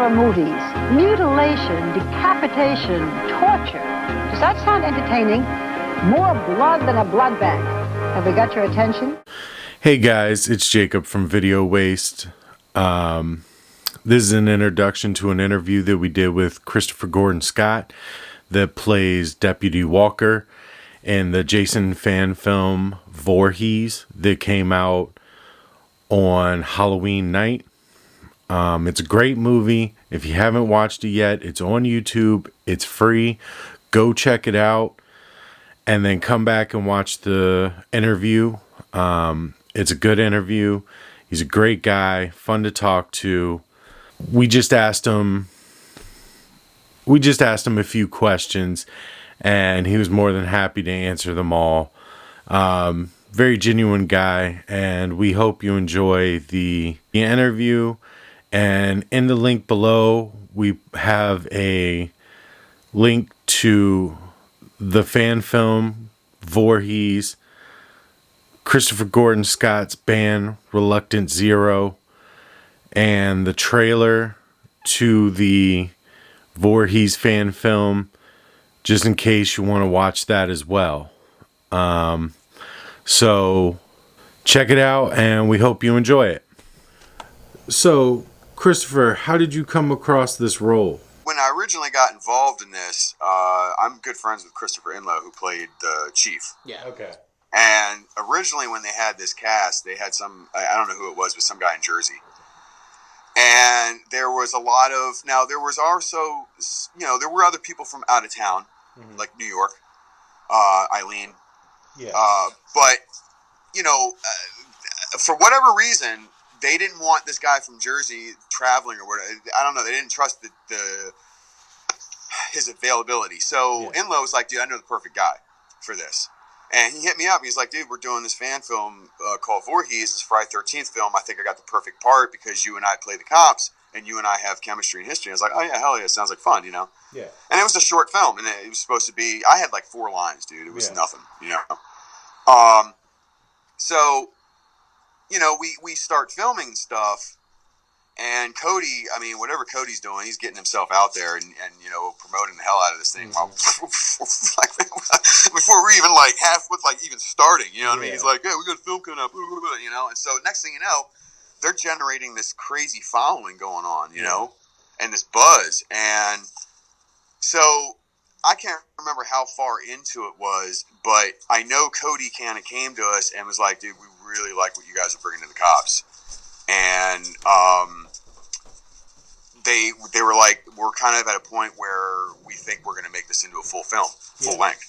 horror movies, mutilation, decapitation, torture. Does that sound entertaining? More blood than a blood bank. Have we got your attention? Hey guys, it's Jacob from Video Waste. This is an introduction to an interview that we did with Christopher Gordon Scott that plays Deputy Walker in the Jason fan film VOORHEES that came out on Halloween night. It's a great movie. If you haven't watched it yet, it's on YouTube. It's free. Go check it out and then come back and watch the interview. It's a good interview. He's a great guy, fun to talk to. We just asked him a few questions and he was more than happy to answer them all. Very genuine guy, and we hope you enjoy the interview. And in the link below, we have a link to the fan film VOORHEES, Christopher Gordon Scott's band Reluctant Zero, and the trailer to the VOORHEES fan film, just in case you want to watch that as well. So check it out, and we hope you enjoy it. So, Christopher, how did you come across this role? When I originally got involved in this, I'm good friends with Christopher Inlow, who played the chief. Yeah. Okay. And originally when they had this cast, they had I don't know who it was, but some guy in Jersey. And there was a lot of, now there was also, there were other people from out of town, like New York, Eileen. Yeah. But, for whatever reason, they didn't want this guy from Jersey traveling or whatever. I don't know. They didn't trust his availability. So Inlow was like, dude, I know the perfect guy for this. And he hit me up. He's like, dude, we're doing this fan film called VOORHEES. It's Friday 13th film. I think I got the perfect part because you and I play the cops and you and I have chemistry and history. I was like, oh yeah, hell yeah, it sounds like fun, Yeah. And it was a short film, and it was supposed to be, I had like 4 lines, dude. It was nothing, So, we start filming stuff, and Cody, whatever Cody's doing, he's getting himself out there and promoting the hell out of this thing. Before we're even even starting, what I mean? He's like, hey, we got a film coming up, and so next thing you know, they're generating this crazy following going on, and this buzz. And so I can't remember how far into it was, but I know Cody kind of came to us and was like, dude, we really like what you guys are bringing to the cops. And they were like, we're kind of at a point where we think we're going to make this into a full film, full length.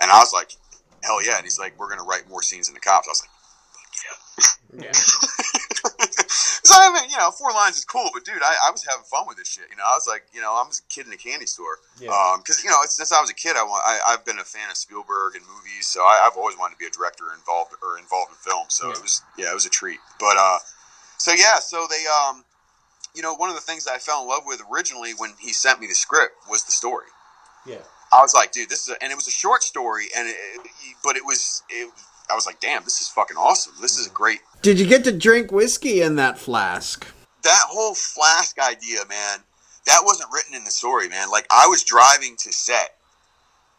And I was like, hell yeah. And he's like, we're going to write more scenes in the cops. I was like, yeah. So 4 lines is cool, but dude, I was having fun with this shit. I was like, I'm just a kid in a candy store. Because since I was a kid, I've been a fan of Spielberg and movies, so I've always wanted to be a director involved in film. So it was a treat. But so they one of the things that I fell in love with originally when he sent me the script was the story. Yeah. I was like, dude, and it was a short story, and I was like, damn, this is fucking awesome. This is great. Did you get to drink whiskey in that flask? That whole flask idea, man, that wasn't written in the story, man. Like, I was driving to set,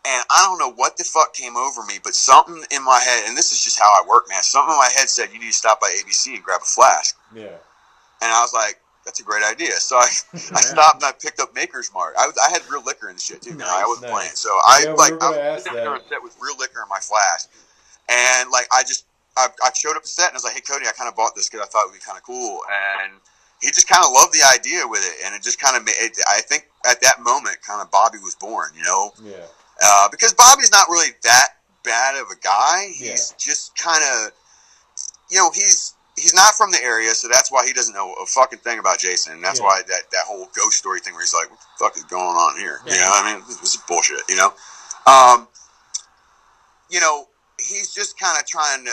and I don't know what the fuck came over me, but something in my head, and this is just how I work, man, something in my head said, you need to stop by ABC and grab a flask. Yeah. And I was like, that's a great idea. So I stopped and I picked up Maker's Mark. I had real liquor in the shit, too. I wasn't playing. So I was there on set with real liquor in my flask. And I showed up to set and I was like, hey, Cody, I kind of bought this because I thought it would be kind of cool. And he just kind of loved the idea with it. And it just kind of made it, I think at that moment, kind of Bobby was born, Yeah. Because Bobby's not really that bad of a guy. He's just kind of, he's not from the area, so that's why he doesn't know a fucking thing about Jason. And that's why that whole ghost story thing where he's like, what the fuck is going on here? Yeah. This is bullshit, he's just kind of trying to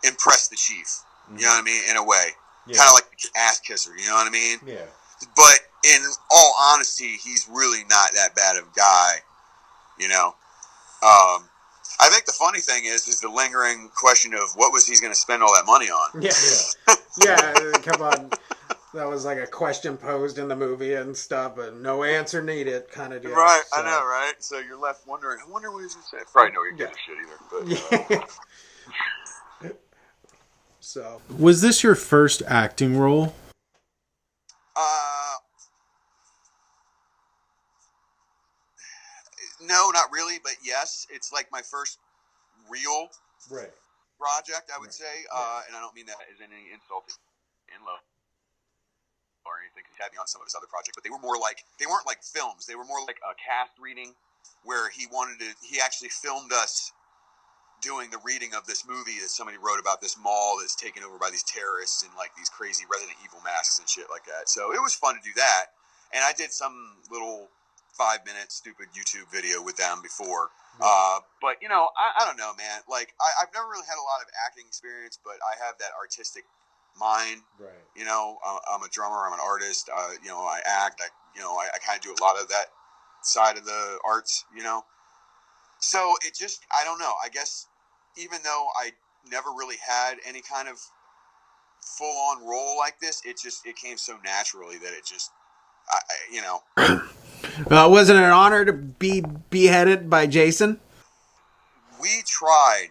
impress the chief, you know what I mean, in a way. Kind of like an ass kisser, you know what I mean? Yeah. But in all honesty, he's really not that bad of a guy, I think the funny thing is the lingering question of what was he going to spend all that money on? Yeah, come on. That was like a question posed in the movie and stuff, but no answer needed kind of deal. Right, So. I know, right? So you're left wondering, I wonder what he's going to say. Probably no, you gives a shit either. But, So. Was this your first acting role? No, not really, but yes, it's like my first real project, I would say. And I don't mean that as any insult to Inlo or anything, because he had me on some of his other projects, but they weren't like films. They were more like a cast reading where he actually filmed us doing the reading of this movie that somebody wrote about this mall that's taken over by these terrorists in like these crazy Resident Evil masks and shit like that. So it was fun to do that. And I did some little 5-minute stupid YouTube video with them before. But you know, I don't know, man. Like I've never really had a lot of acting experience, but I have that artistic mind. Right. You know, I'm a drummer. I'm an artist. You know, I act. I kind of do a lot of that side of the arts. You know, so it just, I don't know. I guess even though I never really had any kind of full-on role like this, it came so naturally that it just, you know. Wasn't it an honor to be beheaded by Jason? We tried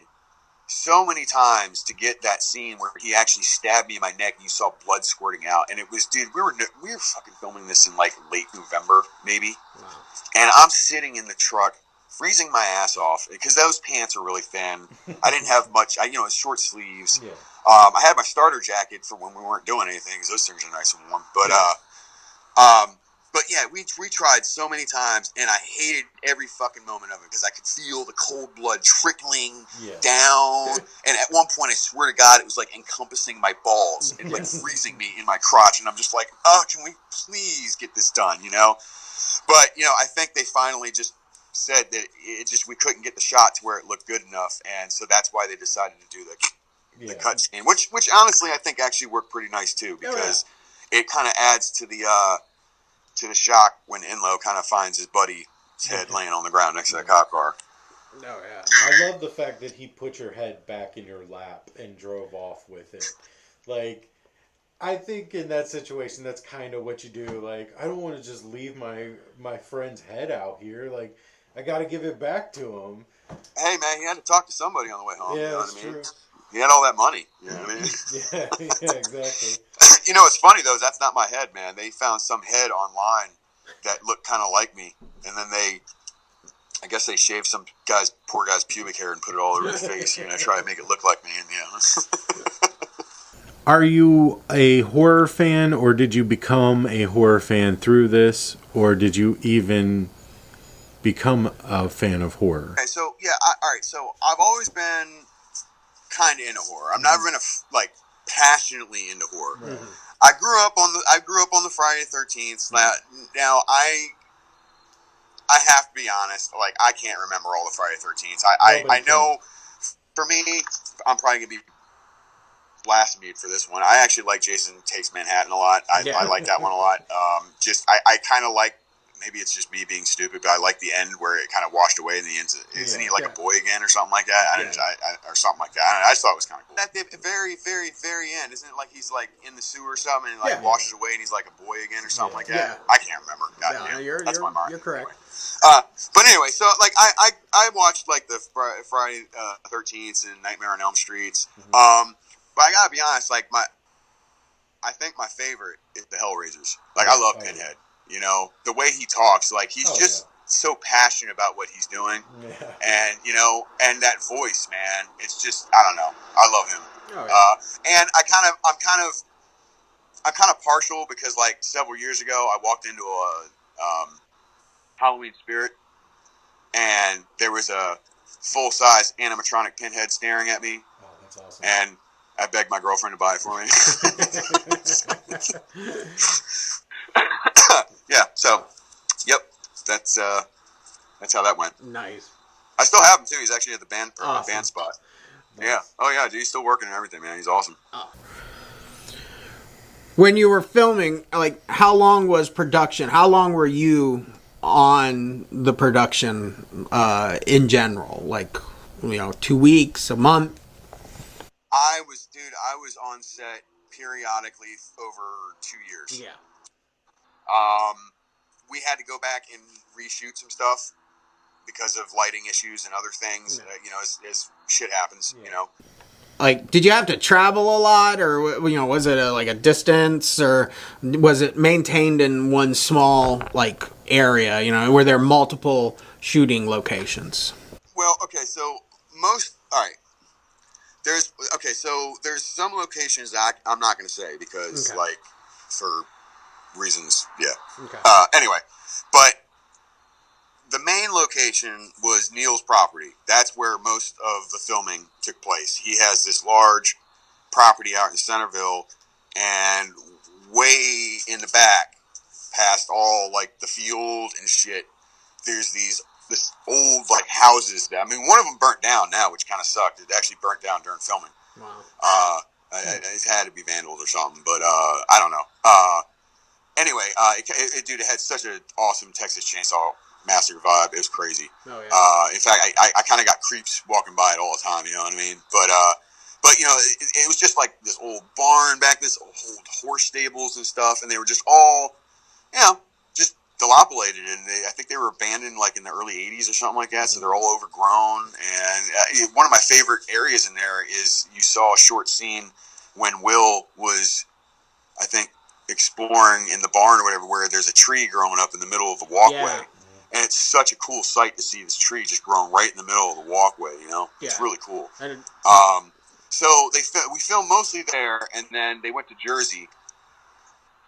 so many times to get that scene where he actually stabbed me in my neck and you saw blood squirting out. And it was, dude, we were fucking filming this in like late November, maybe. Wow. And I'm sitting in the truck, freezing my ass off because those pants are really thin. I didn't have much, it's short sleeves. Yeah. I had my starter jacket for when we weren't doing anything because those things are nice and warm. But, but yeah, we tried so many times, and I hated every fucking moment of it because I could feel the cold blood trickling down. And at one point, I swear to God, it was like encompassing my balls and like freezing me in my crotch. And I'm just like, oh, can we please get this done, you know? But, you know, I think they finally just said that we couldn't get the shot to where it looked good enough. And so that's why they decided to do the cut scene, which honestly I think actually worked pretty nice too, because it kind of adds to the shock when Inlo kind of finds his buddy's head laying on the ground next to the cop car. Oh, yeah. I love the fact that he put your head back in your lap and drove off with it. Like, I think in that situation, that's kind of what you do. Like, I don't want to just leave my friend's head out here. Like, I got to give it back to him. Hey, man, he had to talk to somebody on the way home. Yeah, you know that's what I mean? true. He had all that money. You know what I mean? Yeah, exactly. You know, it's funny, though. That's not my head, man. They found some head online that looked kind of like me. And then I guess they shaved some poor guy's pubic hair and put it all over his face, you know, try to make it look like me. And, you know. Are you a horror fan, or did you become a horror fan through this? Or did you even become a fan of horror? Okay, so, yeah, all right. So I've always been kind of into horror. I've never been passionately into horror. Right. I grew up on the Friday the 13th. Now I have to be honest. Like, I can't remember all the Friday the 13th. I know. For me, I'm probably gonna be blasphemed for this one. I actually like Jason Takes Manhattan a lot. I like that one a lot. I kind of like. Maybe it's just me being stupid, but I like the end where it kind of washed away in the end. Isn't he like a boy again or something like that? Or something like that. I just thought it was kind of cool. At the very, very, very end, isn't it like he's like in the sewer or something and like washes away and he's like a boy again or something like that? Yeah. I can't remember. That's my mind. You're correct. But anyway, so like I watched like the Friday 13th and Nightmare on Elm Streets. Mm-hmm. But I gotta be honest, like I think my favorite is the Hellraisers. Like I love Pinhead. You know, the way he talks, like he's so passionate about what he's doing. Yeah. And, you know, and that voice, man, it's just, I don't know. I love him. Oh, yeah. And I'm kind of partial because like several years ago, I walked into a Halloween Spirit and there was a full-size animatronic Pinhead staring at me. Oh, that's awesome. And I begged my girlfriend to buy it for me. Yeah, so, yep, that's how that went. Nice. I still have him too. He's actually at the band awesome. Spot. Nice. Yeah. Oh yeah, dude, he's still working and everything, man. He's awesome. Oh. When you were filming, like, how long was production? How long were you on the production in general? Like, 2 weeks, a month? I was on set periodically over 2 years. Yeah. We had to go back and reshoot some stuff because of lighting issues and other things. Yeah. As shit happens, Like, did you have to travel a lot, or was it like a distance, or was it maintained in one small like area? Were there multiple shooting locations? Well, okay, so all right. There's some locations that I'm not going to say because for reasons, yeah. Okay. Anyway, but the main location was Neil's property. That's where most of the filming took place. He has this large property out in Centerville, and way in the back, past all like the field and shit, there's this old like houses that, one of them burnt down now, which kind of sucked. It actually burnt down during filming. Wow. It had to be vandaled or something, but I don't know. Anyway, it had such an awesome Texas Chainsaw Massacre vibe. It was crazy. Oh, yeah. In fact, I kind of got creeps walking by it all the time. You know what I mean? But it was just like this old barn back, this old horse stables and stuff, and they were just all, just dilapidated, and I think they were abandoned like in the early '80s or something like that. So they're all overgrown. And one of my favorite areas in there is you saw a short scene when Will was, I think, exploring in the barn or whatever, where there's a tree growing up in the middle of the walkway. Yeah. And it's such a cool sight to see this tree just growing right in the middle of the walkway, It's really cool. So we filmed mostly there, and then they went to Jersey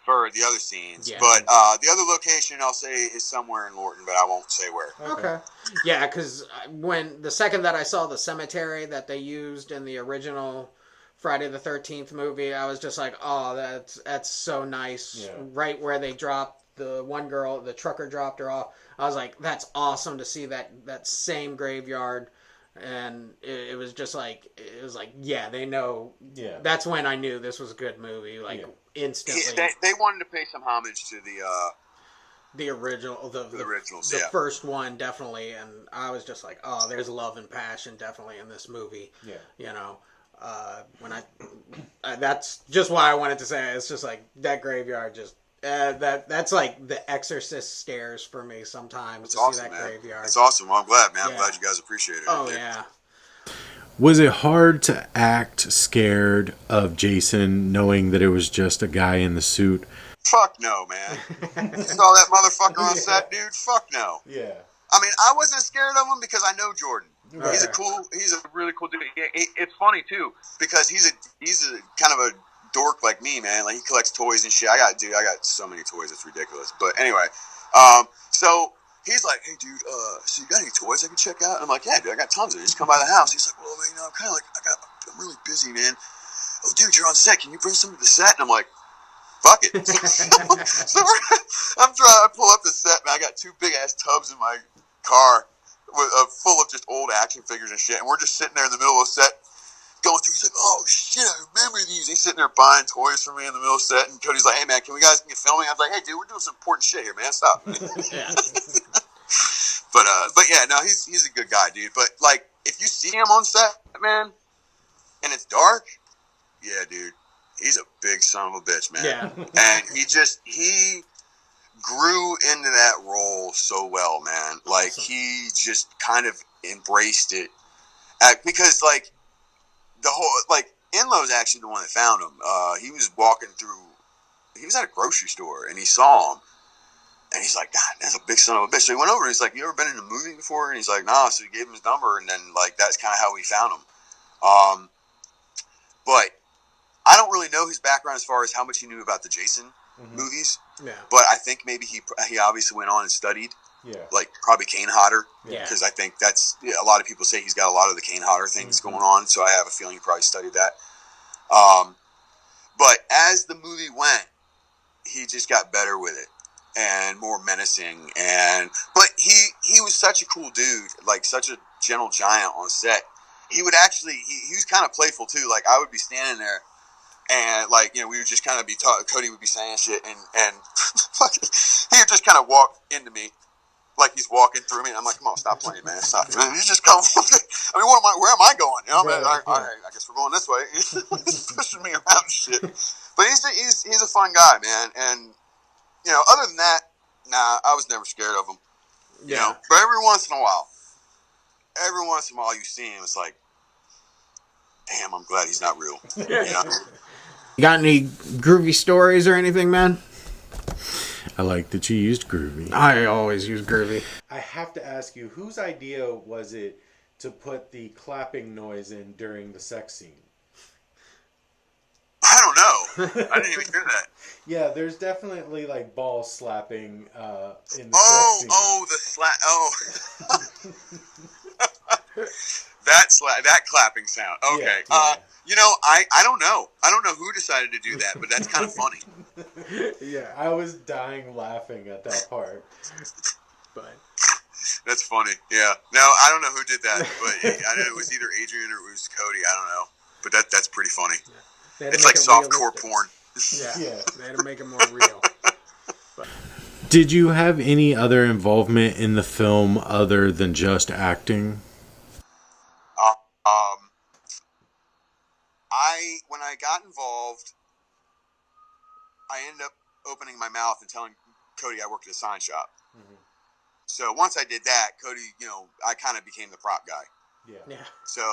for the other scenes. Yeah. But the other location, I'll say, is somewhere in Lorton, but I won't say where. Okay. Yeah, because when the second that I saw the cemetery that they used in the original Friday the 13th movie, I was just like, oh, that's so nice. Yeah. Right where they dropped the one girl, the trucker dropped her off. I was like, that's awesome to see that same graveyard. And it was just like, yeah, they know. Yeah. That's when I knew this was a good movie, instantly. They wanted to pay some homage to the original, the originals, the first one, definitely. And I was just like, oh, there's love and passion definitely in this movie. Yeah. That's just why I wanted to say it. It's just like that graveyard just that's like the Exorcist stairs for me sometimes. It's to awesome, see that man. Graveyard. It's awesome. Well, I'm glad, man. I'm glad you guys appreciate it. Oh yeah. Was it hard to act scared of Jason, knowing that it was just a guy in the suit? Fuck no, man. You saw that motherfucker on set, dude? Fuck no. Yeah. I wasn't scared of him because I know Jordan. Right. He's a really cool dude. It's funny too because he's a kind of a dork like me, man. Like, he collects toys and shit. I got so many toys, it's ridiculous. But anyway, so he's like, hey dude, so you got any toys I can check out? And I'm like, yeah, dude, I got tons of it. Just come by the house. He's like, well, I'm kind of like, I'm really busy, man. Oh, dude, you're on set. Can you bring some to the set? And I'm like, fuck it. So I pull up the set, man. I got two big ass tubs in my car full of just old action figures and shit. And we're just sitting there in the middle of the set going through. He's like, oh shit, I remember these. He's sitting there buying toys for me in the middle of the set. And Cody's like, hey man, can we guys get filming? I was like, hey dude, we're doing some important shit here, man. Stop. Yeah. But yeah, no, he's a good guy, dude. But like, if you see him on set, man, and it's dark, yeah, dude, he's a big son of a bitch, man. Yeah. And he grew into that role so well, man. Like, he just kind of embraced it. Because, like, the whole, like, Enlo's actually the one that found him. He was walking through, he was at a grocery store, and he saw him. And he's like, God, that's a big son of a bitch. So he went over and he's like, you ever been in a movie before? And he's like, nah. So he gave him his number, and then, like, that's kind of how we found him. But I don't really know his background as far as how much he knew about the Jason movies. Yeah. But I think maybe he obviously went on and studied. Yeah. Like, probably Kane Hodder. Yeah. Because I think that's, a lot of people say he's got a lot of the Kane Hodder things going on. So I have a feeling he probably studied that. But as the movie went, he just got better with it and more menacing. But he was such a cool dude, like such a gentle giant on set. He would actually, he was kind of playful too. Like, I would be standing there and, like, we would just kind of be talking, Cody would be saying shit, and he would just kind of walk into me, like he's walking through me, and I'm like, come on, stop playing, man, stop. Man, you just come. I mean, where am I going? You know, man, I guess we're going this way. He's pushing me around and shit. But he's a fun guy, man. And you know, other than that, nah, I was never scared of him. You know, but every once in a while, you see him, it's like, damn, I'm glad he's not real. You know? You got any groovy stories or anything, man? I like that you used Groovy. I always use Groovy. I have to ask you, whose idea was it to put the clapping noise in during the sex scene? I don't know. I didn't even hear that. Yeah, there's definitely like ball slapping in the sex scene. Oh, the slap. Oh. That clapping sound. Okay. Yeah. You know, I don't know. I don't know who decided to do that, but that's kind of funny. Yeah, I was dying laughing at that part. But that's funny. Yeah. No, I don't know who did that, but I know it was either Adrian or it was Cody. I don't know. But that's pretty funny. Yeah. It's like softcore porn. Yeah. They had to make it more real. But. Did you have any other involvement in the film other than just acting? When I got involved, I ended up opening my mouth and telling Cody I worked at a sign shop. Mm-hmm. So once I did that, Cody, you know, I kind of became the prop guy. Yeah. So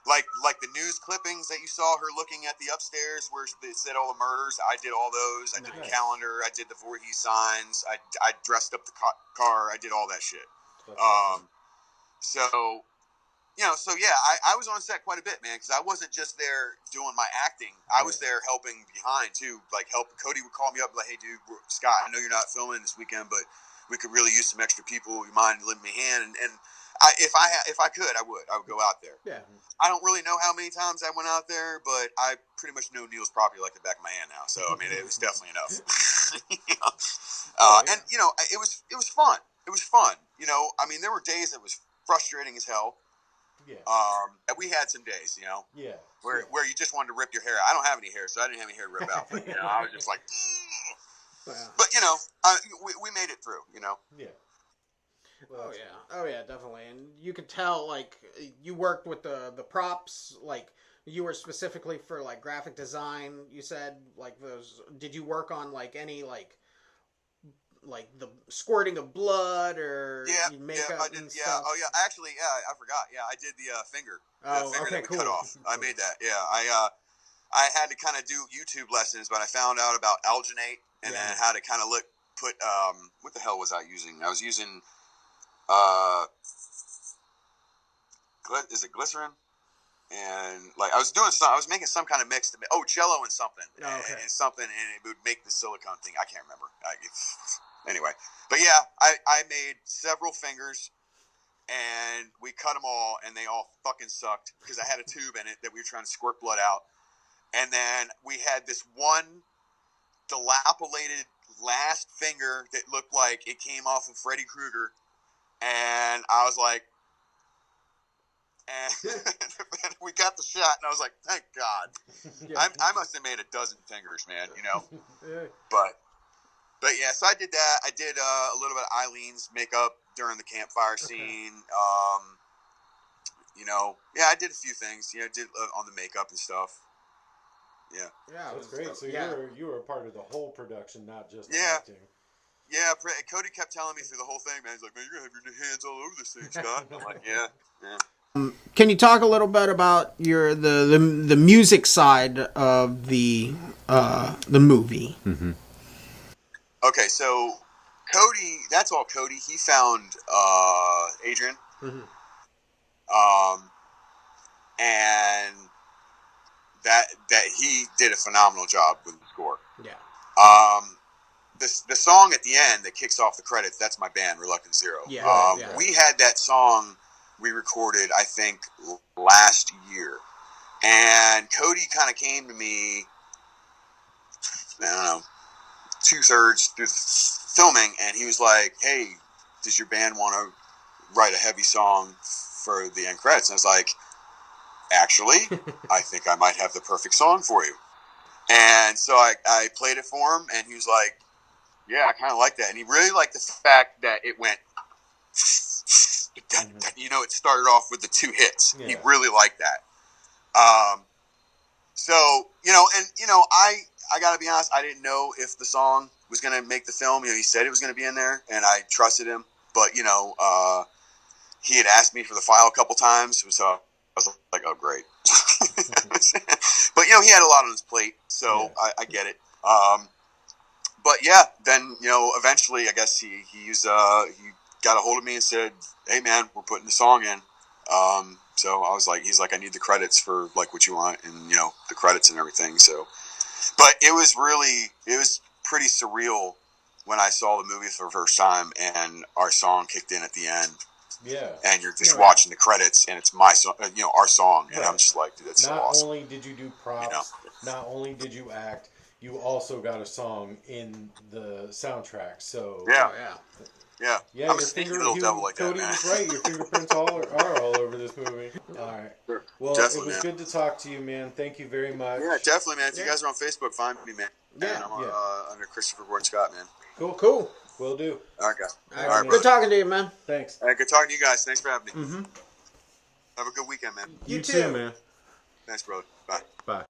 like the news clippings that you saw her looking at the upstairs where it said all the murders, I did all those. I did the calendar. I did the VOORHEES signs. I dressed up the car. I did all that shit. So. You know, so yeah, I was on set quite a bit, man, because I wasn't just there doing my acting. I was there helping behind, too. Like, Cody would call me up, like, hey, dude, Scott, I know you're not filming this weekend, but we could really use some extra people. You mind lending me a hand? And if I could, I would go out there. Yeah. I don't really know how many times I went out there, but I pretty much know Neil's property like the back of my hand now. So, I mean, it was definitely enough. You know? And, you know, it was fun. It was fun. You know, I mean, there were days that was frustrating as hell. Yeah. We had some days, you know, where you just wanted to rip your hair out. I don't have any hair, so I didn't have any hair to rip out. But you know, I was just like, wow. But you know, we made it through. You know. Yeah. Well, oh yeah, definitely. And you could tell, like, you worked with the props, like you were specifically for like graphic design. You said like those. Did you work on like any like the squirting of blood or makeup and stuff? Oh yeah, actually, I forgot. Yeah, I did the finger. The finger that we cut off. I made that. Yeah, I had to kind of do YouTube lessons, but I found out about alginate and then how to kind of put what the hell was I using? I was using is it glycerin? And like I was making some kind of mix Jello and something, and it would make the silicone thing. I can't remember. Anyway, but yeah, I made several fingers, and we cut them all, and they all fucking sucked because I had a tube in it that we were trying to squirt blood out, and then we had this one dilapidated last finger that looked like it came off of Freddy Krueger, and I was like, and we got the shot, and I was like, thank God. I must have made a dozen fingers, man, you know, But yeah, so I did that. I did a little bit of Eileen's makeup during the campfire scene. You know, I did a few things. You know, did on the makeup and stuff. Yeah. Yeah, that's great. So you were a part of the whole production, not just acting. Yeah, Cody kept telling me through the whole thing, man. He's like, man, you're gonna have your hands all over this thing, Scott. And I'm like, yeah. Can you talk a little bit about the music side of the movie? Mm-hmm. Okay, so Cody, that's all Cody. He found Adrian. Mm-hmm. And that he did a phenomenal job with the score. Yeah. The song at the end that kicks off the credits, that's my band, Reluctant Zero. Yeah. We had that song we recorded, I think, last year. And Cody kind of came to me, I don't know, 2/3 through the filming, and he was like, hey, does your band want to write a heavy song for the end credits? And I was like, actually, I think I might have the perfect song for you. And so I played it for him, and he was like, yeah, I kind of like that. And he really liked the fact that it went you know, it started off with the 2 hits. Yeah. He really liked that. So, you know, and, you know, I gotta be honest, I didn't know if the song was gonna make the film. You know, he said it was gonna be in there, and I trusted him. But, you know, he had asked me for the file a couple times, so I was like, oh, great. But, you know, he had a lot on his plate, so yeah. I get it. But, yeah, then, you know, eventually, I guess he got a hold of me and said, hey, man, we're putting the song in. So I was like, he's like, I need the credits for like what you want, and, you know, the credits and everything. So, but it was pretty surreal when I saw the movie for the first time and our song kicked in at the end. Yeah. And you're just watching the credits and it's my song, you know, our song. And right. I'm just like, dude, that's so awesome. Not only did you do props, you know? Not only did you act, you also got a song in the soundtrack. So yeah. Yeah, I'm a sneaky little devil like Cody that, man. was right. Your fingerprints are all over this movie. All right. Sure. Well, definitely, it was good to talk to you, man. Thank you very much. Yeah, definitely, man. If you guys are on Facebook, find me, man. Yeah. And I'm under Christopher Gordon Scott, man. Cool. Will do. All right, guys. All right, good talking to you, man. Thanks. All right, good talking to you guys. Thanks for having me. Mm-hmm. Have a good weekend, man. You too, man. Thanks, brother. Bye. Bye.